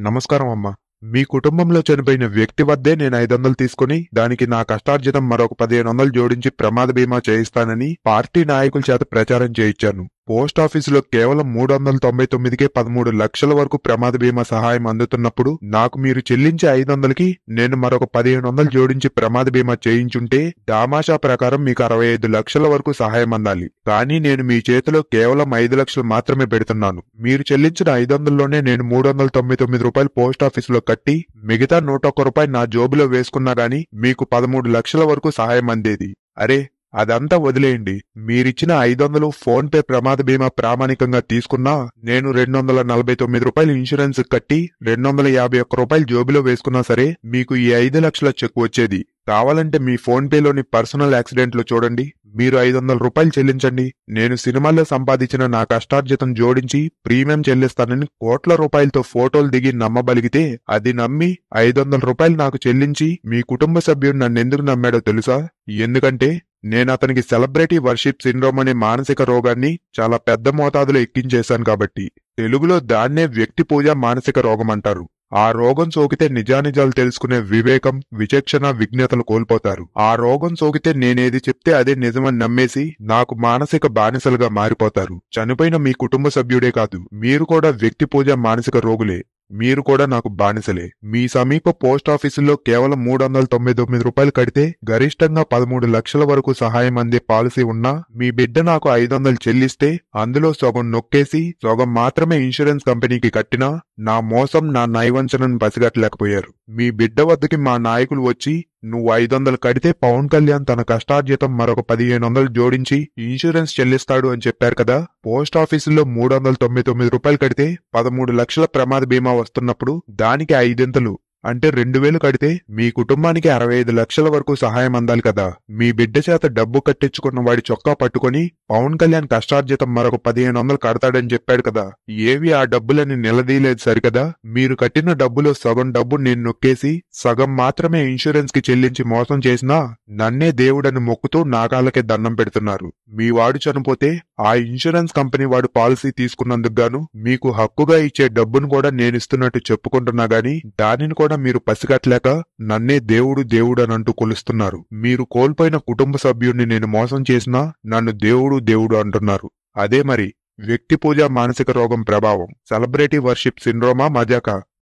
నమస్కారం అమ్మా. మీ కుటుంబంలో చనిపోయిన వ్యక్తి వద్దే నేను 500 తీసుకుని దానికి నా కష్టార్జితం మరొక 1500 జోడించి ప్రమాద బీమా చేయిస్తానని పార్టీ నాయకుల చేత ప్రచారం చేయించాను. పోస్టాఫీసులో కేవలం 399కే 13 లక్షల వరకు ప్రమాద బీమా సహాయం అందుతున్నప్పుడు నాకు మీరు చెల్లించే 500కి నేను మరొక 1500 జోడించి ప్రమాద బీమా చేయించుంటే దామాషా ప్రకారం మీకు 65 లక్షల వరకు సహాయం అందాలి. కానీ నేను మీ చేతిలో కేవలం 5 లక్షలు మాత్రమే పెడుతున్నాను. మీరు చెల్లించిన 500లోనే నేను 399 రూపాయలు పోస్టాఫీసులో కట్టి మిగతా 101 రూపాయలు నా జోబులో వేసుకున్నా గాని మీకు 13 లక్షల వరకు సహాయం అందేది. అరే అదంతా వదిలేయండి. మీరిచ్చిన 500 ఫోన్ పే ప్రమాద బీమా ప్రామాణికంగా తీసుకున్నా నేను 249 రూపాయలు ఇన్సూరెన్స్ కట్టి 251 రూపాయలు జోబులో వేసుకున్నా సరే మీకు ఈ 5 లక్షల చెక్ వచ్చేది. కావాలంటే మీ ఫోన్ పేలోని పర్సనల్ యాక్సిడెంట్లు చూడండి. మీరు 500 రూపాయలు చెల్లించండి. నేను సినిమాల్లో సంపాదించిన నా కష్టార్జితం జోడించి ప్రీమియం చెల్లిస్తానని కోట్ల రూపాయలతో ఫోటోలు దిగి నమ్మబలిగితే అది నమ్మి 500 రూపాయలు నాకు చెల్లించి మీ కుటుంబ సభ్యుడు నన్నెందుకు నమ్మాడో తెలుసా? ఎందుకంటే నేను అతనికి సెలబ్రిటీ వర్షిప్ సిండ్రోమ్ అనే మానసిక రోగాన్ని చాలా పెద్ద మోతాదులో ఎక్కించేశాను కాబట్టి. తెలుగులో దాన్నే వ్యక్తి పూజ మానసిక రోగం అంటారు. ఆ రోగం సోకితే నిజానిజాలు తెలుసుకునే వివేకం, విచక్షణ, విజ్ఞతలు కోల్పోతారు. ఆ రోగం సోకితే నేనేది చెప్తే అదే నిజమని నమ్మేసి నాకు మానసిక బానిసలుగా మారిపోతారు. చనిపోయిన మీ కుటుంబ సభ్యుడే కాదు, మీరు కూడా వ్యక్తి పూజ మానసిక రోగులే. మీరు కూడా నాకు బానిసలే. మీ సమీప పోస్టాఫీసుల్లో కేవలం 399 రూపాయలు కడితే గరిష్టంగా 13 లక్షల వరకు సహాయం అందే పాలసీ ఉన్నా మీ బిడ్డ నాకు 500 చెల్లిస్తే అందులో సగం నొక్కేసి సగం మాత్రమే ఇన్సూరెన్స్ కంపెనీకి కట్టినా నా మోసం, నా నైవంచనను పసిగట్టలేకపోయారు. మీ బిడ్డ వద్దకి మా నాయకులు వచ్చి నువ్వు 500 కడితే పవన్ కళ్యాణ్ తన కష్టార్జితం మరొక 1500 జోడించి ఇన్సూరెన్స్ చెల్లిస్తాడు అని చెప్పారు కదా. పోస్టాఫీసులో 399 రూపాయలు కడితే 13 లక్షల ప్రమాద బీమా వస్తున్నప్పుడు దానికి 5 అంటే 2000 కడితే మీ కుటుంబానికి 65 లక్షల వరకు సహాయం అందాలి కదా. మీ బిడ్డ చేత డబ్బు కట్టించుకున్న వాడి చొక్కా పట్టుకుని పవన్ కళ్యాణ్ కష్టార్జితం మరొక 1500 కడతాడని చెప్పాడు కదా. ఏవి ఆ డబ్బులని నిలదీయలేదు సరికదా. మీరు కట్టిన డబ్బులో సగం డబ్బు నేను నొక్కేసి సగం మాత్రమే ఇన్సూరెన్స్ కి చెల్లించి మోసం చేసినా నన్నే దేవుడని మొక్కుతూ నాగాలకే దండం పెడుతున్నారు. మీ వాడు చనిపోతే ఆ ఇన్సూరెన్స్ కంపెనీ వాడు పాలసీ తీసుకున్నందుకు గాను మీకు హక్కుగా ఇచ్చే డబ్బును కూడా నేనిస్తున్నట్టు చెప్పుకుంటున్నా గాని దానిని కూడా మీరు పసిగట్టలేక నన్నే దేవుడు దేవుడు అని అంటూ కొలుస్తున్నారు. మీరు కోల్పోయిన కుటుంబ సభ్యుడిని నేను మోసం చేసినా నన్ను దేవుడు దేవుడు అంటున్నారు. అదే మరి వ్యక్తి పూజ మానసిక రోగం ప్రభావం. సెలబ్రిటీ వర్షిప్ సిండ్రోమా, మజాకా?